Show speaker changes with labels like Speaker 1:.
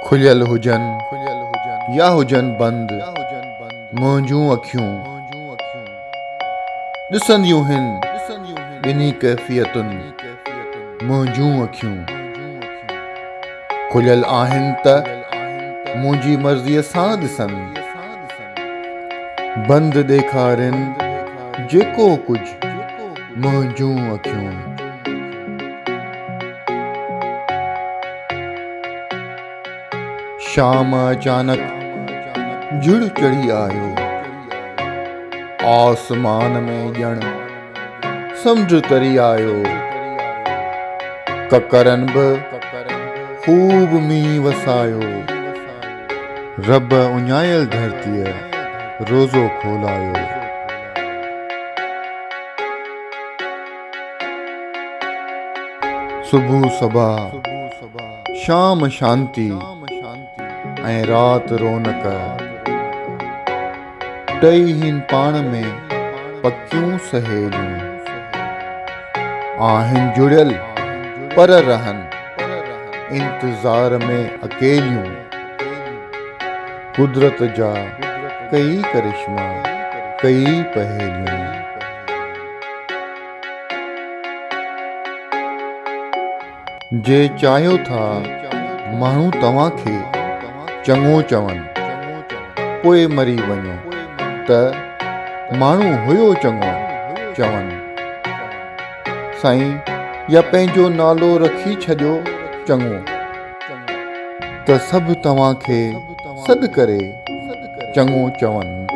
Speaker 1: खुलियल हुजनि या हुजनि बंदि मुंहिंजूं अखियूं ॾिसंदियूं आहिनि ॿिन्ही कैफ़ियतुनि मुंहिंजूं अखियूं खुलियल आहिनि त मुंहिंजी मर्ज़ीअ सां ॾिसनि बंदि ॾेखारिनि जेको कुझु मुंहिंजूं अखियूं। शाम अचानक झुड़ चढ़ी आयो आसमान में ॼण समुंड तरी आयो ककरनि बि ख़ूब मींहुं वसायो रब उञायल धरतीअ रोज़ो खोलायो। सुबुह सबा शाम शांति ऐं रात रौनक टई हिन पाण में पकियूं सहेलियूं आहिनि जुड़ियल पर रहनि इंतज़ार में अकेलियूं कुदरत जा कई करिश्मा कई पहेलियूं। जे चाहियो था माण्हू तव्हांखे चङो चवनि पोइ मरी वञो त माण्हू हुयो चङो चवनि साईं या पंहिंजो नालो रखी छॾियो चङो त सभु तव्हांखे सॾु करे चङो चवनि।